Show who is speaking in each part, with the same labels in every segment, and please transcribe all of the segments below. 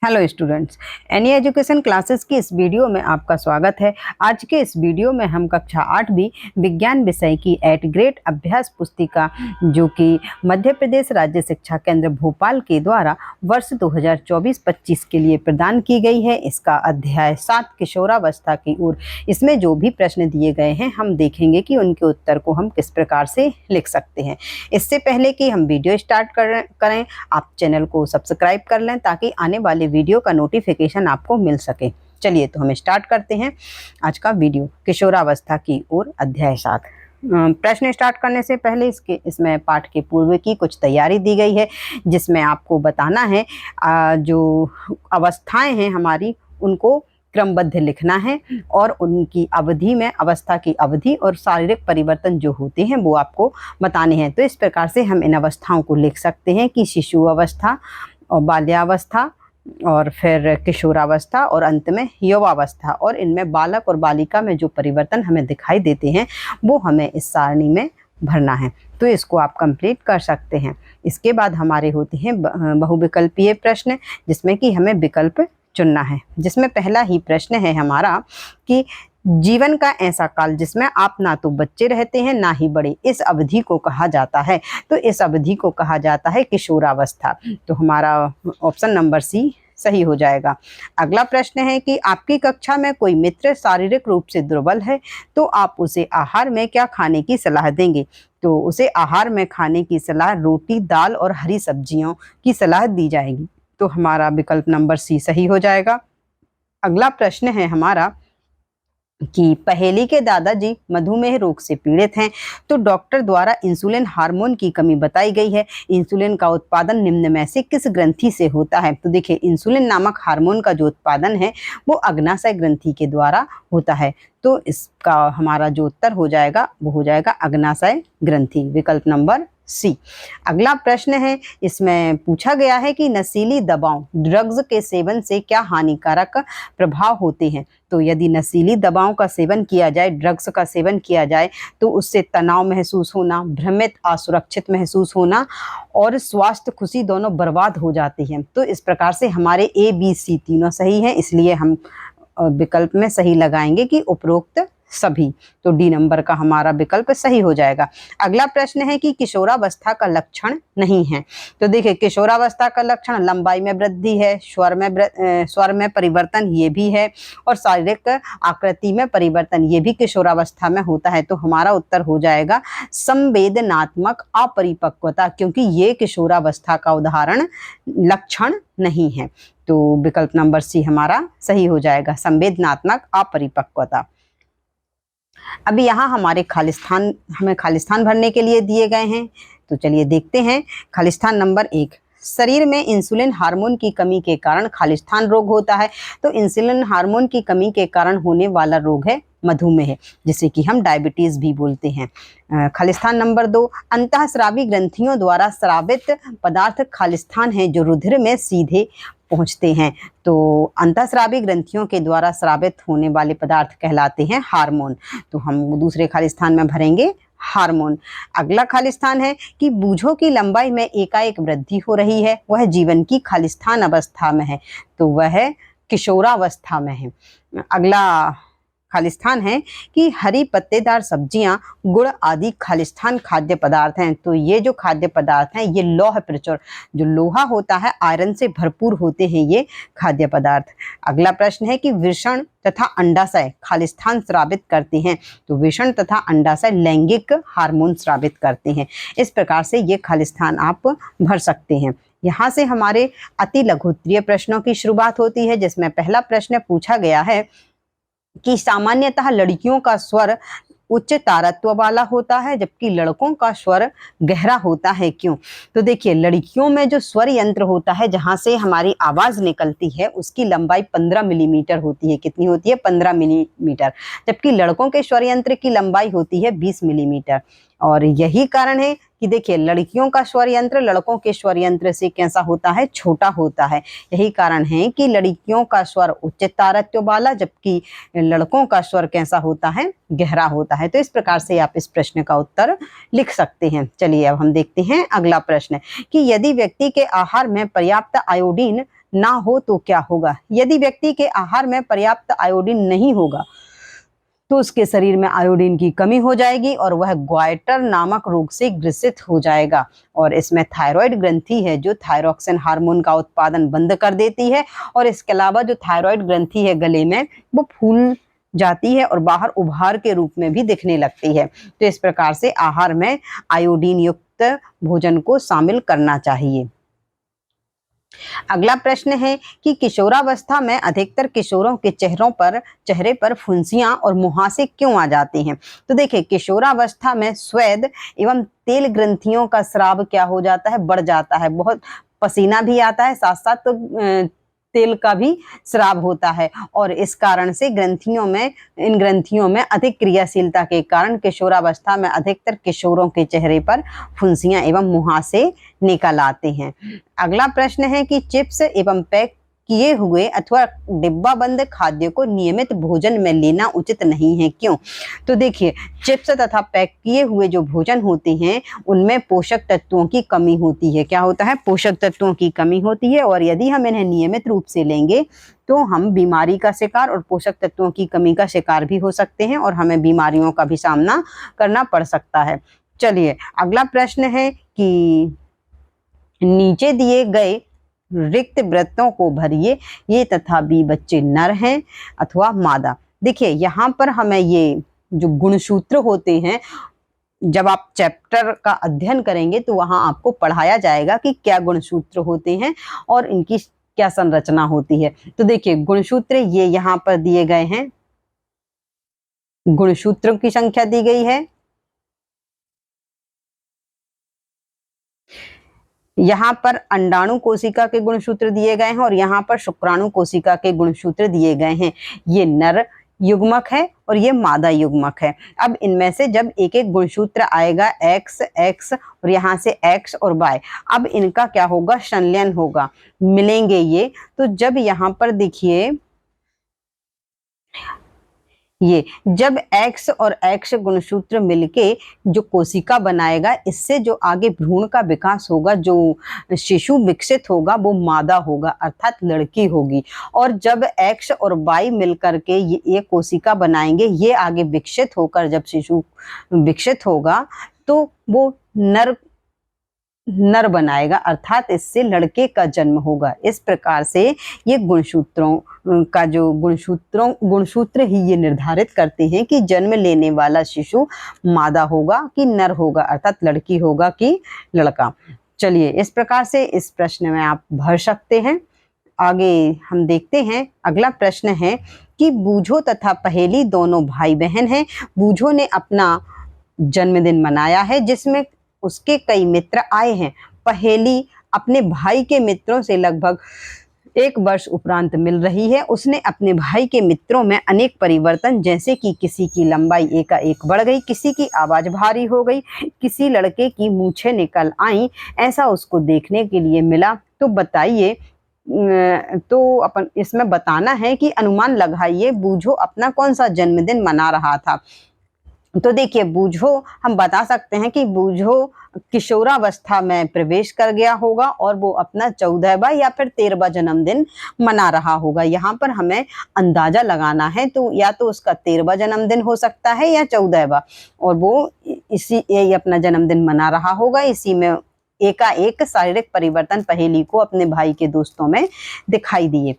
Speaker 1: Hello students, any education classes की इस video में आपका स्वागत है। आज के इस वीडियो में हम कक्षा 8वीं विज्ञान विषय की एट ग्रेड अभ्यास पुस्तिका जो कि मध्य प्रदेश राज्य शिक्षा केंद्र भोपाल के द्वारा वर्ष 2024-25 के लिए प्रदान की गई है। इसका अध्याय 7 किशोरावस्था की ओर, इसमें जो भी प्रश्न दिए गए हैं हम देखेंगे कि उनके उत्तर को हम किस प्रकार से लिख सकते हैं। इससे पहले कि हम वीडियो स्टार्ट करें, आप चैनल को सब्सक्राइब कर लें ताकि आने वाले वीडियो का नोटिफिकेशन आपको मिल सके। चलिए तो हम स्टार्ट करते हैं आज का वीडियो, किशोरावस्था की ओर अध्याय 7। प्रश्न स्टार्ट करने से पहले इसमें पाठ के पूर्व की कुछ तैयारी दी गई है, जिसमें आपको बताना है जो अवस्थाएं हैं हमारी उनको क्रमबद्ध लिखना है और उनकी अवधि में अवस्था की अवधि और शारीरिक परिवर्तन जो होते हैं वो आपको बताने हैं। तो इस प्रकार से हम इन अवस्थाओं को लिख सकते हैं कि शिशु अवस्था और बाल्यावस्था और फिर किशोरावस्था और अंत में युवावस्था, और इनमें बालक और बालिका में जो परिवर्तन हमें दिखाई देते हैं वो हमें इस सारणी में भरना है। तो इसको आप कंप्लीट कर सकते हैं। इसके बाद हमारे होते हैं बहुविकल्पीय प्रश्न, जिसमें कि हमें विकल्प चुनना है। जिसमें पहला ही प्रश्न है हमारा कि जीवन का ऐसा काल जिसमें आप ना तो बच्चे रहते हैं ना ही बड़े, इस अवधि को कहा जाता है। तो इस अवधि को कहा जाता है किशोरावस्था। तो हमारा ऑप्शन नंबर सी सही हो जाएगा। अगला प्रश्न है कि आपकी कक्षा में कोई मित्र शारीरिक रूप से दुर्बल है तो आप उसे आहार में क्या खाने की सलाह देंगे? तो उसे आहार में खाने की सलाह रोटी, दाल और हरी सब्जियों की सलाह दी जाएगी। तो हमारा विकल्प नंबर सी सही हो जाएगा। अगला प्रश्न है हमारा कि पहेली के दादाजी मधुमेह रोग से पीड़ित हैं तो डॉक्टर द्वारा इंसुलिन हार्मोन की कमी बताई गई है। इंसुलिन का उत्पादन निम्न में से किस ग्रंथि से होता है? तो देखिए, इंसुलिन नामक हार्मोन का जो उत्पादन है वो अग्नाशय ग्रंथि के द्वारा होता है। तो इसका हमारा जो उत्तर हो जाएगा वो हो जाएगा अग्नाशय ग्रंथि, विकल्प नंबर सी। अगला प्रश्न है, इसमें पूछा गया है कि नशीली दवाओं ड्रग्स के सेवन से क्या हानिकारक प्रभाव होते हैं? तो यदि नशीली दवाओं का सेवन किया जाए, ड्रग्स का सेवन किया जाए, तो उससे तनाव महसूस होना, भ्रमित असुरक्षित महसूस होना और स्वास्थ्य खुशी दोनों बर्बाद हो जाती हैं। तो इस प्रकार से हमारे ए बी सी तीनों सही हैं, इसलिए हम विकल्प में सही लगाएंगे कि उपरोक्त सभी। तो डी नंबर का हमारा विकल्प सही हो जाएगा। अगला प्रश्न है कि किशोरावस्था का लक्षण नहीं है। तो देखिए, किशोरावस्था का लक्षण लंबाई में वृद्धि है, स्वर में परिवर्तन ये भी है, और शारीरिक आकृति में परिवर्तन ये भी किशोरावस्था में होता है। तो हमारा उत्तर हो जाएगा संवेदनात्मक अपरिपक्वता, क्योंकि ये किशोरावस्था का उदाहरण लक्षण नहीं है। तो विकल्प नंबर सी हमारा सही हो जाएगा, संवेदनात्मक अपरिपक्वता। अभी यहाँ हमें खालिस्तान भरने के लिए दिए गए हैं। तो चलिए देखते हैं। खालिस्तान नंबर 1, शरीर में इंसुलिन हार्मोन की कमी के कारण खालिस्तान रोग होता है। तो इंसुलिन हार्मोन की कमी के कारण होने वाला रोग है मधुमेह, जिसे कि हम डायबिटीज भी बोलते हैं। खालिस्तान नंबर 2, अंतःस्रावी ग्रंथियों द्वारा स्रावित पदार्थ खालिस्तान है जो रुधिर में सीधे पहुंचते हैं। तो अंतःस्रावी ग्रंथियों के द्वारा स्रावित होने वाले पदार्थ कहलाते हैं हार्मोन। तो हम दूसरे खालिस्तान में भरेंगे हार्मोन। अगला खालिस्तान है कि बूझों की लंबाई में एकाएक वृद्धि हो रही है, वह जीवन की खालिस्तान अवस्था में है। तो वह किशोरावस्था में है। अगला खालिस्तान है कि हरी पत्तेदार सब्जियां, गुड़ आदि खालिस्तान खाद्य पदार्थ हैं। तो ये जो खाद्य पदार्थ हैं ये लौह प्रचुर, जो लोहा होता है आयरन से भरपूर होते हैं ये खाद्य पदार्थ। अगला प्रश्न है कि वृषण तथा अंडाशय खालिस्तान स्रावित करते हैं। तो वृषण तथा अंडाशय लैंगिक हार्मोन स्रावित करते हैं। इस प्रकार से ये खालिस्तान आप भर सकते हैं। यहाँ से हमारे अति लघुत्तरीय प्रश्नों की शुरुआत होती है, जिसमें पहला प्रश्न पूछा गया है कि सामान्यतः लड़कियों का स्वर उच्च तारत्व वाला होता है जबकि लड़कों का स्वर गहरा होता है, क्यों? तो देखिए, लड़कियों में जो स्वर यंत्र होता है जहां से हमारी आवाज निकलती है उसकी लंबाई 15 मिलीमीटर होती है। कितनी होती है? 15 मिलीमीटर। जबकि लड़कों के स्वर यंत्र की लंबाई होती है 20 मिलीमीटर। और यही कारण है कि देखिए, लड़कियों का स्वर यंत्र लड़कों के स्वर यंत्र से कैसा होता है? छोटा होता है। यही कारण है कि लड़कियों का स्वर उच्च तारत्व वाला जबकि लड़कों का स्वर कैसा होता है? गहरा होता है। तो इस प्रकार से आप इस प्रश्न का उत्तर लिख सकते हैं। चलिए अब हम देखते हैं अगला प्रश्न कि यदि व्यक्ति के आहार में पर्याप्त आयोडीन ना हो तो क्या होगा? यदि व्यक्ति के आहार में पर्याप्त आयोडीन नहीं होगा तो उसके शरीर में आयोडीन की कमी हो जाएगी और वह ग्वाइटर नामक रोग से ग्रसित हो जाएगा। और इसमें थायराइड ग्रंथि है जो थायरोक्सिन हार्मोन का उत्पादन बंद कर देती है, और इसके अलावा जो थायराइड ग्रंथि है गले में वो फूल जाती है और बाहर उभार के रूप में भी दिखने लगती है। तो इस प्रकार से आहार में आयोडीन युक्त भोजन को शामिल करना चाहिए। अगला प्रश्न है कि किशोरावस्था में अधिकतर किशोरों के चेहरे पर फुंसियां और मुहासे क्यों आ जाते हैं? तो देखिए, किशोरावस्था में स्वेद एवं तेल ग्रंथियों का स्राव क्या हो जाता है? बढ़ जाता है। बहुत पसीना भी आता है, साथ साथ तो तेल का भी स्राव होता है, और इस कारण से इन ग्रंथियों में अधिक क्रियाशीलता के कारण किशोरावस्था में अधिकतर किशोरों के चेहरे पर फुंसियां एवं मुहासे निकल आते हैं। अगला प्रश्न है कि चिप्स एवं पैक किए हुए अथवा डिब्बा बंद खाद्य को नियमित भोजन में लेना उचित नहीं है, क्यों? तो देखिए, चिप्स तथा पैक किए हुए जो भोजन होते हैं उनमें पोषक तत्वों की कमी होती है। क्या होता है? पोषक तत्वों की कमी होती है, और यदि हम इन्हें नियमित रूप से लेंगे तो हम बीमारी का शिकार और पोषक तत्वों की कमी का शिकार भी हो सकते हैं, और हमें बीमारियों का भी सामना करना पड़ सकता है। चलिए, अगला प्रश्न है कि नीचे दिए गए रिक्त वृत्तों को भरिए, ये तथा बी बच्चे नर हैं अथवा मादा। देखिए, यहाँ पर हमें ये जो गुणसूत्र होते हैं, जब आप चैप्टर का अध्ययन करेंगे तो वहां आपको पढ़ाया जाएगा कि क्या गुणसूत्र होते हैं और इनकी क्या संरचना होती है। तो देखिए, गुणसूत्र ये यहाँ पर दिए गए हैं, गुणसूत्रों की संख्या दी गई है। यहाँ पर अंडाणु कोशिका के गुणसूत्र दिए गए हैं और यहाँ पर शुक्राणु कोशिका के गुणसूत्र दिए गए हैं। ये नर युग्मक है और ये मादा युग्मक है। अब इनमें से जब एक एक गुणसूत्र आएगा, एक्स एक्स और यहाँ से एक्स और वाई, अब इनका क्या होगा? संलयन होगा, मिलेंगे ये। तो जब यहाँ पर देखिए, ये जब X और X गुणसूत्र मिलके जो कोशिका बनाएगा, इससे जो आगे भ्रूण का विकास होगा, जो शिशु विकसित होगा, वो मादा होगा, अर्थात लड़की होगी। और जब X और Y मिलकर के ये कोशिका बनाएंगे, ये आगे विकसित होकर जब शिशु विकसित होगा तो वो नर बनाएगा, अर्थात इससे लड़के का जन्म होगा। इस प्रकार से ये गुणसूत्रों का जो गुणसूत्र ही ये निर्धारित करते हैं कि जन्म लेने वाला शिशु मादा होगा कि नर होगा, अर्थात लड़की होगा कि लड़का। चलिए, इस प्रकार से इस प्रश्न में आप भर सकते हैं। आगे हम देखते हैं। अगला प्रश्न है कि बूझो तथा पहेली दोनों भाई बहन हैं। बूझो ने अपना जन्मदिन मनाया है जिसमें उसके कई मित्र आए हैं। पहेली अपने भाई के मित्रों से लगभग 1 वर्ष उपरांत मिल रही है। उसने अपने भाई के मित्रों में अनेक परिवर्तन, जैसे कि किसी की लंबाई एकाएक बढ़ गई, किसी की आवाज भारी हो गई, किसी लड़के की मूछें निकल आई, ऐसा उसको देखने के लिए मिला। तो बताइए, तो अपन इसमें बताना है कि अनुमान लगाइए बूझो अपना कौन सा जन्मदिन मना रहा था। तो देखिए, बूझो हम बता सकते हैं कि बूझो किशोरावस्था में प्रवेश कर गया होगा और वो अपना 14वां या फिर 13वां जन्मदिन मना रहा होगा। यहाँ पर हमें अंदाजा लगाना है, तो या तो उसका 13वां जन्मदिन हो सकता है या 14वां, और वो यही अपना जन्मदिन मना रहा होगा। इसी में एकाएक शारीरिक परिवर्तन पहेली को अपने भाई के दोस्तों में दिखाई दिए।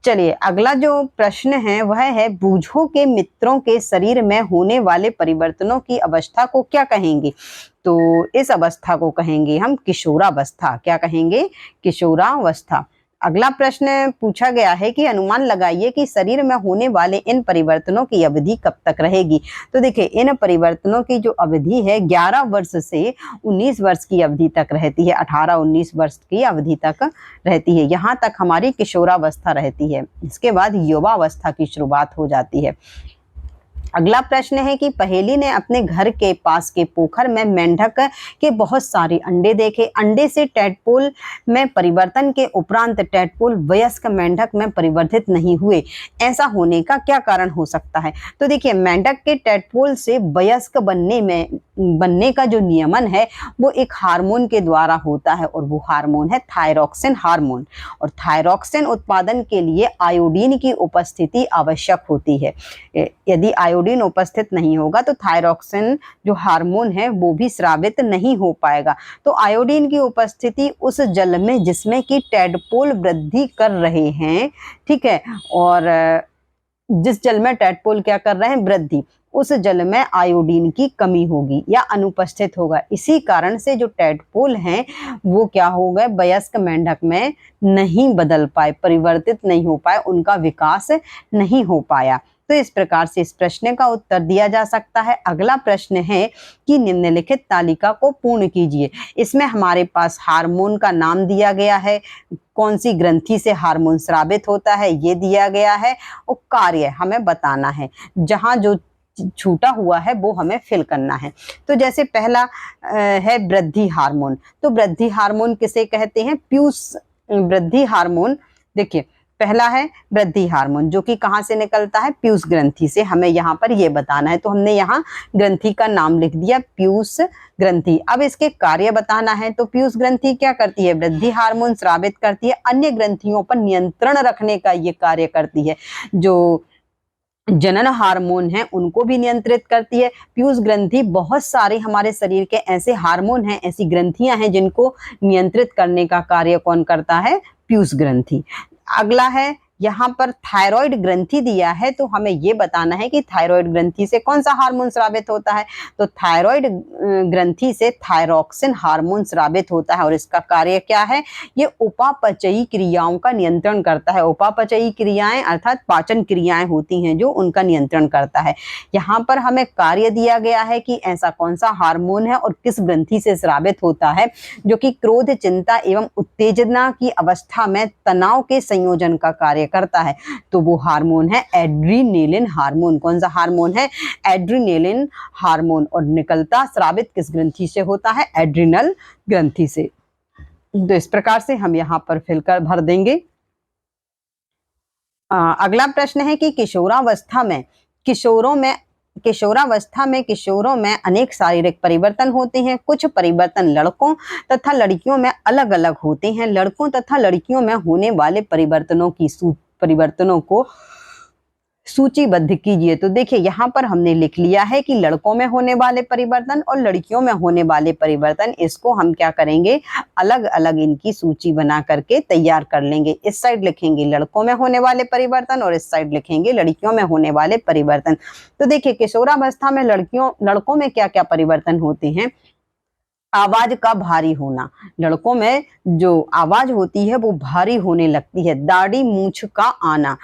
Speaker 1: चलिए, अगला जो प्रश्न है वह है बूझो के मित्रों के शरीर में होने वाले परिवर्तनों की अवस्था को क्या कहेंगे? तो इस अवस्था को कहेंगे हम किशोरावस्था। क्या कहेंगे? किशोरावस्था। अगला प्रश्न पूछा गया है कि अनुमान लगाइए कि शरीर में होने वाले इन परिवर्तनों की अवधि कब तक रहेगी। तो देखिए, इन परिवर्तनों की जो अवधि है 11 वर्ष से 19 वर्ष की अवधि तक रहती है, 18-19 वर्ष की अवधि तक रहती है। यहाँ तक हमारी किशोरावस्था रहती है। इसके बाद युवावस्था की शुरुआत हो जाती है। अगला प्रश्न है कि पहेली ने अपने घर के पास के पोखर में मेंढक के बहुत सारे अंडे देखे। अंडे से टैडपोल में परिवर्तन के उपरांत टैडपोल वयस्क मेंढक में परिवर्तित नहीं हुए। ऐसा होने का क्या कारण हो सकता है? तो देखिए, मेंढक के टैडपोल से वयस्क बनने में बनने का जो नियमन है वो एक हार्मोन के द्वारा होता है और वो हार्मोन है थायरॉक्सिन हार्मोन। और थायरॉक्सिन उत्पादन के लिए आयोडीन की उपस्थिति आवश्यक होती है। यदि आयोडीन उपस्थित नहीं होगा तो थायरॉक्सिन जो हार्मोन है वो भी स्रावित नहीं हो पाएगा। तो आयोडीन की उपस्थिति उस जल में जिसमें कि टैडपोल वृद्धि कर रहे हैं, ठीक है, और जिस जल में टैडपोल क्या कर रहे हैं, वृद्धि, उस जल में आयोडीन की कमी होगी या अनुपस्थित होगा। इसी कारण से जो टैडपोल हैं वो क्या हो गए, वयस्क मेंढक में नहीं बदल पाए, परिवर्तित नहीं हो पाए, उनका विकास नहीं हो पाया। तो इस प्रकार से इस प्रश्न का उत्तर दिया जा सकता है। अगला प्रश्न है कि निम्नलिखित तालिका को पूर्ण कीजिए। इसमें हमारे पास हार्मोन का नाम दिया गया है, कौन सी ग्रंथि से हार्मोन स्रावित होता है ये दिया गया है, और कार्य हमें बताना है। जहां जो छूटा हुआ है वो हमें फिल करना है। तो जैसे पहला है वृद्धि हार्मोन। तो वृद्धि हार्मोन किसे कहते हैं, पीयूष वृद्धि हार्मोन। देखिए पहला है वृद्धि हार्मोन जो कि कहाँ से निकलता है, पीयूष ग्रंथि से। हमें यहाँ पर ये बताना है, तो हमने यहाँ ग्रंथि का नाम लिख दिया, पीयूष ग्रंथि। अब इसके कार्य बताना है। तो पीयूष ग्रंथि क्या करती है, वृद्धि हार्मोन स्रावित करती है, अन्य ग्रंथियों पर नियंत्रण रखने का ये कार्य करती है। जो जनन हार्मोन है उनको भी नियंत्रित करती है। पीयूष ग्रंथि बहुत सारे हमारे शरीर के ऐसे हार्मोन हैं, ऐसी ग्रंथियां हैं जिनको नियंत्रित करने का कार्य कौन करता है, पीयूष ग्रंथि। अगला है यहाँ पर थायराइड ग्रंथि दिया है, तो हमें ये बताना है कि थायराइड ग्रंथि से कौन सा हार्मोन स्रावित होता है। तो थायराइड ग्रंथि से थायरॉक्सिन हार्मोन स्रावित होता है और इसका कार्य क्या है, ये उपापचयी क्रियाओं का नियंत्रण करता है। उपापचयी क्रियाएं अर्थात पाचन क्रियाएं होती हैं जो उनका नियंत्रण करता है। यहाँ पर हमें कार्य दिया गया है कि ऐसा कौन सा हार्मोन है और किस ग्रंथि से स्रावित होता है जो कि क्रोध, चिंता एवं उत्तेजना की अवस्था में तनाव के संयोजन का कार्य करता है। तो वो हार्मोन है एड्रीनेलिन हार्मोन। कौन सा हार्मोन है, एड्रीनेलिन हार्मोन। और निकलता स्रावित किस ग्रंथि से होता है, एड्रिनल ग्रंथि से। तो इस प्रकार से हम यहाँ पर फिलकर भर देंगे। अगला प्रश्न है कि किशोरों में अनेक शारीरिक परिवर्तन होते हैं। कुछ परिवर्तन लड़कों तथा लड़कियों में अलग अलग होते हैं। लड़कों तथा लड़कियों में होने वाले परिवर्तनों को सूचीबद्ध कीजिए। तो देखिए यहाँ पर हमने लिख लिया है कि लड़कों में होने वाले परिवर्तन और लड़कियों में होने वाले परिवर्तन, इसको हम क्या करेंगे, अलग अलग इनकी सूची बना करके तैयार कर लेंगे। इस साइड लिखेंगे लड़कों में होने वाले परिवर्तन और इस साइड लिखेंगे लड़कियों में होने वाले परिवर्तन। तो देखिए किशोरावस्था में लड़कों में क्या क्या परिवर्तन होते हैं, आवाज का भारी होना। लड़कों में जो आवाज होती है वो भारी होने लगती है। दाढ़ी मूछ का आना,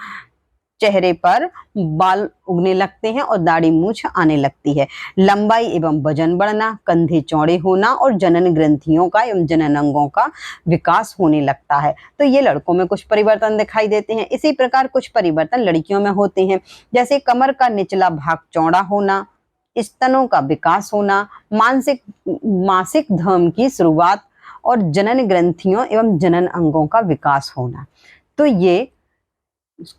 Speaker 1: चेहरे पर बाल उगने लगते हैं और दाढ़ी मूछ आने लगती है। लंबाई एवं वजन बढ़ना, कंधे चौड़े होना और जनन ग्रंथियों का एवं जनन अंगों का विकास होने लगता है। तो ये लड़कों में कुछ परिवर्तन दिखाई देते हैं। इसी प्रकार कुछ परिवर्तन लड़कियों में होते हैं, जैसे कमर का निचला भाग चौड़ा होना, स्तनों का विकास होना, मासिक धर्म की शुरुआत और जनन ग्रंथियों एवं जनन अंगों का विकास होना। तो ये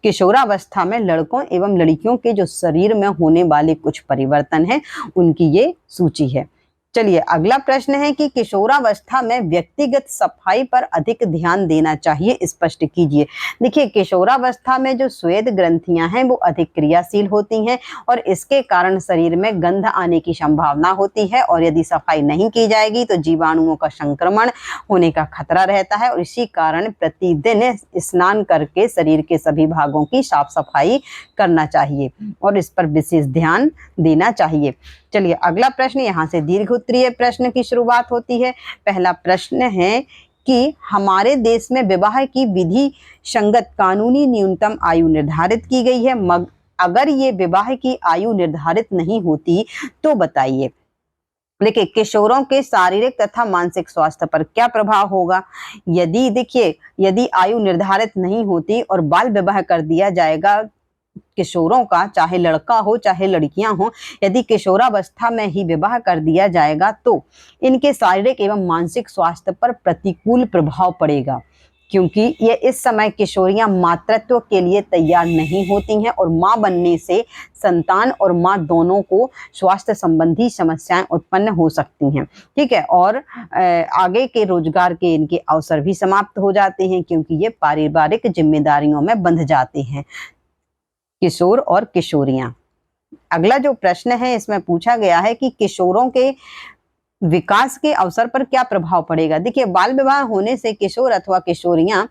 Speaker 1: किशोरावस्था में लड़कों एवं लड़कियों के जो शरीर में होने वाले कुछ परिवर्तन हैं उनकी ये सूची है। चलिए अगला प्रश्न है कि किशोरावस्था में व्यक्तिगत सफाई पर अधिक ध्यान देना चाहिए, स्पष्ट कीजिए। देखिए किशोरावस्था में जो श्वेत ग्रंथियां हैं वो अधिक क्रियाशील होती हैं और इसके कारण शरीर में गंध आने की संभावना होती है और यदि सफाई नहीं की जाएगी तो जीवाणुओं का संक्रमण होने का खतरा रहता है और इसी कारण प्रतिदिन स्नान करके शरीर के सभी भागों की साफ सफाई करना चाहिए और इस पर विशेष ध्यान देना चाहिए। चलिए अगला प्रश्न, यहाँ से दीर्घ उत्तरीय प्रश्न की शुरुआत होती है। पहला प्रश्न है कि हमारे देश में विवाह की विधि संगत कानूनी न्यूनतम आयु निर्धारित की गई है, अगर ये विवाह की आयु निर्धारित नहीं होती तो बताइए। देखिए किशोरों के शारीरिक तथा मानसिक स्वास्थ्य पर क्या प्रभाव होगा। यदि आयु निर्धारित नहीं होती और बाल विवाह कर दिया जाएगा किशोरों का, चाहे लड़का हो चाहे लड़कियां हो, यदि किशोरावस्था में ही विवाह कर दिया जाएगा तो इनके शारीरिक एवं मानसिक स्वास्थ्य पर प्रतिकूल प्रभाव पड़ेगा। क्योंकि ये इस समय किशोरियां मातृत्व के लिए तैयार नहीं होती हैं और मां बनने से संतान और मां दोनों को स्वास्थ्य संबंधी समस्याएं उत्पन्न हो सकती हैं। ठीक है, और आगे के रोजगार के इनके अवसर भी समाप्त हो जाते हैं क्योंकि ये पारिवारिक जिम्मेदारियों में बंध जाते हैं किशोर और किशोरियां। अगला जो प्रश्न है इसमें पूछा गया है कि किशोरों के विकास के अवसर पर क्या प्रभाव पड़ेगा। देखिए, बाल विवाह होने से किशोर अथवा किशोरियां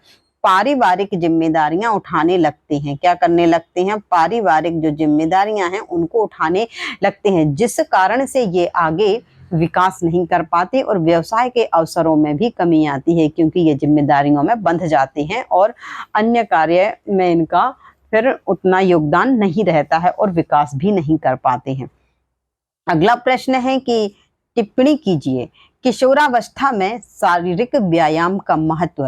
Speaker 1: पारिवारिक जिम्मेदारियां उठाने लगते हैं। क्या करने लगते हैं? पारिवारिक जो जिम्मेदारियां हैं उनको उठाने लगते हैं, जिस कारण से ये आगे विकास नहीं कर पाते और व्यवसाय के अवसरों में भी कमी आती है क्योंकि ये जिम्मेदारियों में बंध जाते हैं और अन्य कार्य में इनका फिर उतना योगदान नहीं रहता है और विकास भी नहीं कर पाते हैं। अगला प्रश्न है कि टिप्पणी कीजिए, किशोरावस्था में शारीरिक व्यायाम का महत्व।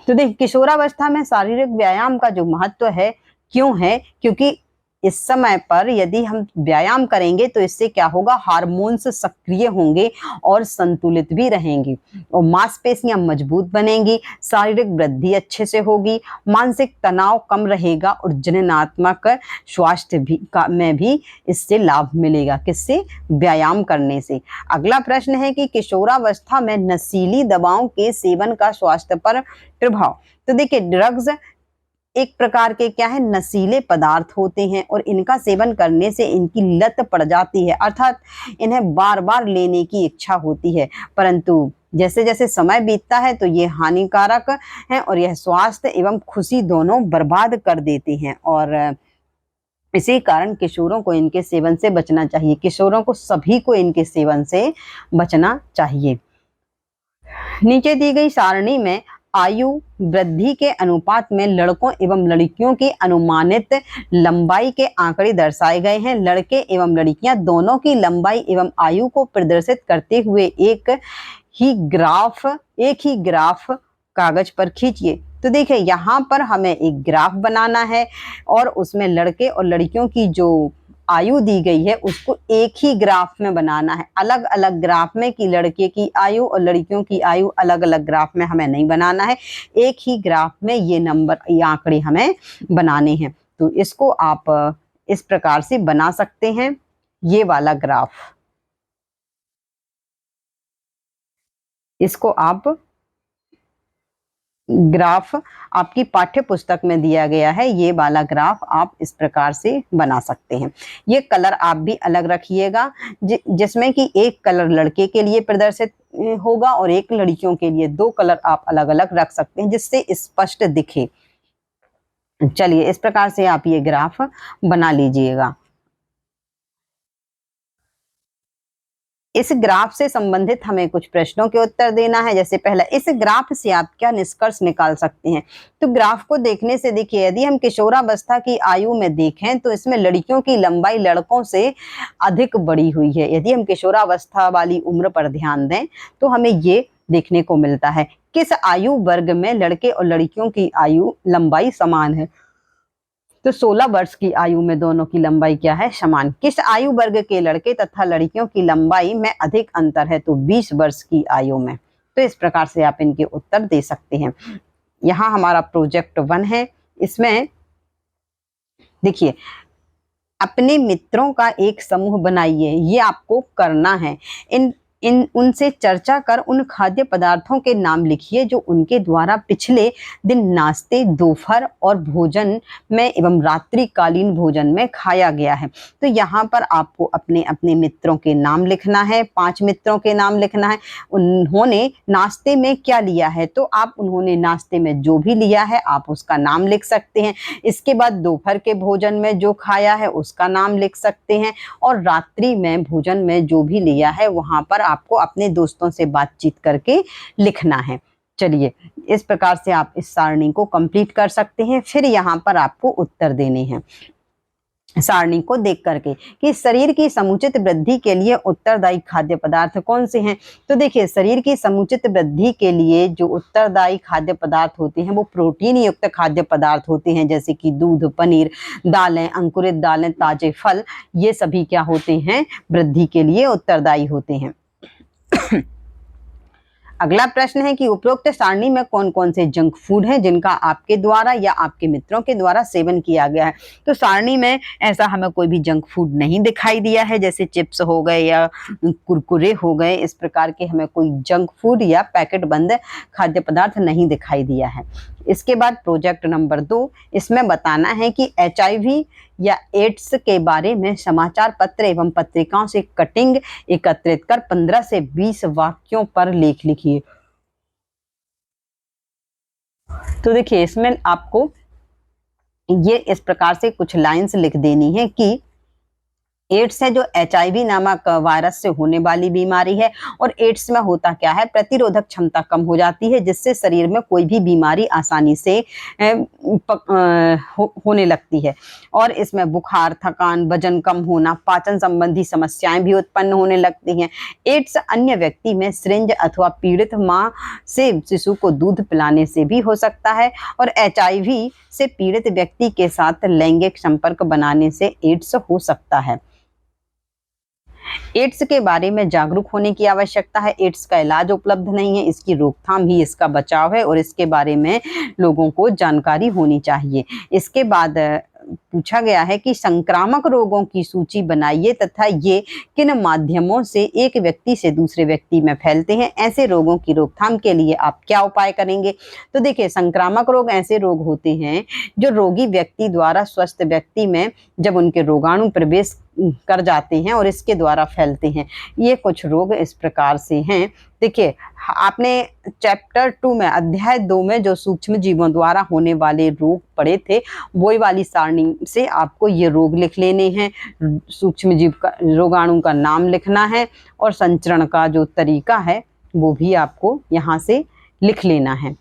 Speaker 1: तो देखिए, किशोरावस्था में शारीरिक व्यायाम का जो महत्व है, क्यों है? क्योंकि इस समय पर यदि हम व्यायाम करेंगे तो इससे क्या होगा? हार्मोन्स सक्रिय होंगे और संतुलित भी रहेंगे और मांसपेशियां मजबूत बनेंगी, शारीरिक वृद्धि अच्छे से होगी, मानसिक तनाव कम रहेगा और जननात्मक स्वास्थ्य भी में भी इससे लाभ मिलेगा। किससे? व्यायाम करने से। अगला प्रश्न है कि किशोरावस्था में नशीली दवाओं के सेवन का स्वास्थ्य पर प्रभाव। तो देखिए, ड्रग्स एक प्रकार के क्या है? नशीले पदार्थ होते हैं और इनका सेवन करने से इनकी लत पड़ जाती है, अर्थात इन्हें बार बार लेने की इच्छा होती है, परंतु जैसे जैसे समय बीतता है तो ये हानिकारक है और यह स्वास्थ्य एवं खुशी दोनों बर्बाद कर देते हैं और इसी कारण किशोरों को इनके सेवन से बचना चाहिए। किशोरों को, सभी को इनके सेवन से बचना चाहिए। नीचे दी गई सारणी में आयु वृद्धि के अनुपात में लड़कों एवं लड़कियों की अनुमानित लंबाई के आंकड़े दर्शाए गए हैं। लड़के एवं लड़कियां दोनों की लंबाई एवं आयु को प्रदर्शित करते हुए एक ही ग्राफ कागज पर खींचिए। तो देखिए, यहाँ पर हमें एक ग्राफ बनाना है और उसमें लड़के और लड़कियों की जो आयु दी गई है उसको एक ही ग्राफ में बनाना है। अलग अलग ग्राफ में कि लड़के की आयु और लड़कियों की आयु अलग अलग ग्राफ में हमें नहीं बनाना है, एक ही ग्राफ में ये आंकड़े हमें बनाने हैं। तो इसको आप इस प्रकार से बना सकते हैं, ये वाला ग्राफ। इसको आप ग्राफ आपकी पाठ्य पुस्तक में दिया गया है, ये वाला ग्राफ आप इस प्रकार से बना सकते हैं। ये कलर आप भी अलग रखिएगा, जिसमें कि एक कलर लड़के के लिए प्रदर्शित होगा और एक लड़कियों के लिए। 2 कलर आप अलग अलग रख सकते हैं जिससे स्पष्ट दिखे। चलिए, इस प्रकार से आप ये ग्राफ बना लीजिएगा। इस ग्राफ से संबंधित हमें कुछ प्रश्नों के उत्तर देना है। जैसे पहला, इस ग्राफ से आप क्या निष्कर्ष निकाल सकते हैं? तो ग्राफ को देखने से देखिए, यदि हम किशोरावस्था की आयु में देखें तो इसमें लड़कियों की लंबाई लड़कों से अधिक बढ़ी हुई है। यदि हम किशोरावस्था वाली उम्र पर ध्यान दें तो हमें ये देखने को मिलता है। किस आयु वर्ग में लड़के और लड़कियों की आयु लंबाई समान है? तो 16 वर्ष की आयु में दोनों की लंबाई क्या है? समान। किस आयु वर्ग के लड़के तथा लड़कियों की लंबाई में अधिक अंतर है? तो 20 वर्ष की आयु में। तो इस प्रकार से आप इनके उत्तर दे सकते हैं। यहाँ हमारा प्रोजेक्ट 1 है। इसमें देखिए, अपने मित्रों का एक समूह बनाइए, ये आपको करना है। उनसे चर्चा कर उन खाद्य पदार्थों के नाम लिखिए जो उनके द्वारा पिछले दिन नाश्ते, दोपहर और भोजन में एवं रात्रिकालीन भोजन में खाया गया है। तो यहाँ पर आपको अपने अपने मित्रों के नाम लिखना है। 5 मित्रों के नाम लिखना है। उन्होंने नाश्ते में क्या लिया है? तो आप उन्होंने नाश्ते में जो भी लिया है आप उसका नाम लिख सकते हैं। इसके बाद दोपहर के भोजन में जो खाया है उसका नाम लिख सकते हैं और रात्रि में भोजन में जो भी लिया है वहां पर आपको अपने दोस्तों से बातचीत करके लिखना है। चलिए, इस प्रकार से आप इस सारणी को कंप्लीट कर सकते हैं। फिर यहाँ पर आपको उत्तर देने हैं सारणी को देख करके कि शरीर की समुचित वृद्धि के लिए उत्तरदायी खाद्य पदार्थ कौन से हैं। तो देखिए, शरीर की समुचित वृद्धि के लिए जो उत्तरदायी खाद्य पदार्थ होते हैं वो प्रोटीन युक्त खाद्य पदार्थ होते हैं, जैसे कि दूध, पनीर, दालें, अंकुरित दालें, ताजे फल, ये सभी क्या होते हैं? वृद्धि के लिए उत्तरदायी होते हैं। अगला प्रश्न है कि उपरोक्त सारणी में कौन कौन से जंक फूड हैं जिनका आपके द्वारा या आपके मित्रों के द्वारा सेवन किया गया है। तो सारणी में ऐसा हमें कोई भी जंक फूड नहीं दिखाई दिया है, जैसे चिप्स हो गए या कुरकुरे हो गए, इस प्रकार के हमें कोई जंक फूड या पैकेट बंद खाद्य पदार्थ नहीं दिखाई दिया है। इसके बाद प्रोजेक्ट नंबर 2, इसमें बताना है कि HIV या एड्स के बारे में समाचार पत्र एवं पत्रिकाओं से कटिंग एकत्रित कर 15 से 20 वाक्यों पर लेख लिखिए। तो देखिए, इसमें आपको ये इस प्रकार से कुछ लाइंस लिख देनी है कि एड्स है जो HIV नामक वायरस से होने वाली बीमारी है, और एड्स में होता क्या है, प्रतिरोधक क्षमता कम हो जाती है, जिससे शरीर में कोई भी बीमारी आसानी से होने लगती है, और इसमें बुखार, थकान, वजन कम होना, पाचन संबंधी समस्याएं भी उत्पन्न होने लगती हैं। एड्स अन्य व्यक्ति में सिरिंज अथवा पीड़ित मां से शिशु को दूध पिलाने से भी हो सकता है, और HIV से पीड़ित व्यक्ति के साथ लैंगिक संपर्क बनाने से एड्स हो सकता है। एड्स के बारे में जागरूक होने की आवश्यकता है। एड्स का इलाज उपलब्ध नहीं है, इसकी रोकथाम ही इसका बचाव है, और इसके बारे में लोगों को जानकारी होनी चाहिए। इसके बाद पूछा गया है कि संक्रामक रोगों की सूची बनाइए तथा ये किन माध्यमों से एक व्यक्ति से दूसरे व्यक्ति में फैलते हैं। ऐसे रोगों की रोकथाम के लिए आप क्या उपाय करेंगे। तो देखिए, संक्रामक रोग ऐसे रोग होते हैं जो रोगी व्यक्ति द्वारा स्वस्थ व्यक्ति में जब उनके रोगाणु प्रवेश कर जाते हैं और इसके द्वारा फैलते हैं। ये कुछ रोग इस प्रकार से हैं। देखिए, आपने चैप्टर 2 में, अध्याय 2 में जो सूक्ष्म जीवों द्वारा होने वाले रोग पढ़े थे, वही वाली सारणी से आपको ये रोग लिख लेने हैं। सूक्ष्म जीव का, रोगाणु का नाम लिखना है, और संचरण का जो तरीका है वो भी आपको यहाँ से लिख लेना है।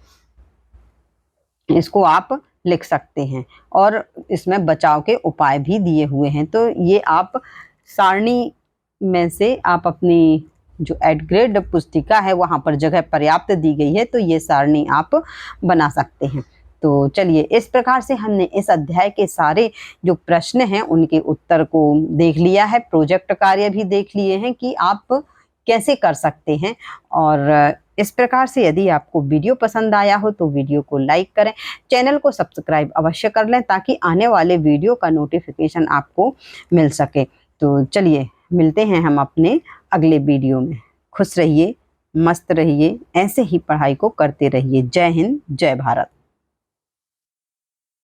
Speaker 1: इसको आप लिख सकते हैं, और इसमें बचाव के उपाय भी दिए हुए हैं। तो ये आप सारणी में से आप अपनी जो 8th ग्रेड पुस्तिका है वहाँ पर जगह पर्याप्त दी गई है, तो ये सारणी आप बना सकते हैं। तो चलिए, इस प्रकार से हमने इस अध्याय के सारे जो प्रश्न हैं उनके उत्तर को देख लिया है, प्रोजेक्ट कार्य भी देख लिए हैं कि आप कैसे कर सकते हैं। और इस प्रकार से यदि आपको वीडियो पसंद आया हो तो वीडियो को लाइक करें, चैनल को सब्सक्राइब अवश्य कर लें ताकि आने वाले वीडियो का नोटिफिकेशन आपको मिल सके। तो चलिए, मिलते हैं हम अपने अगले वीडियो में। खुश रहिए, मस्त रहिए, ऐसे ही पढ़ाई को करते रहिए। जय हिंद, जय भारत।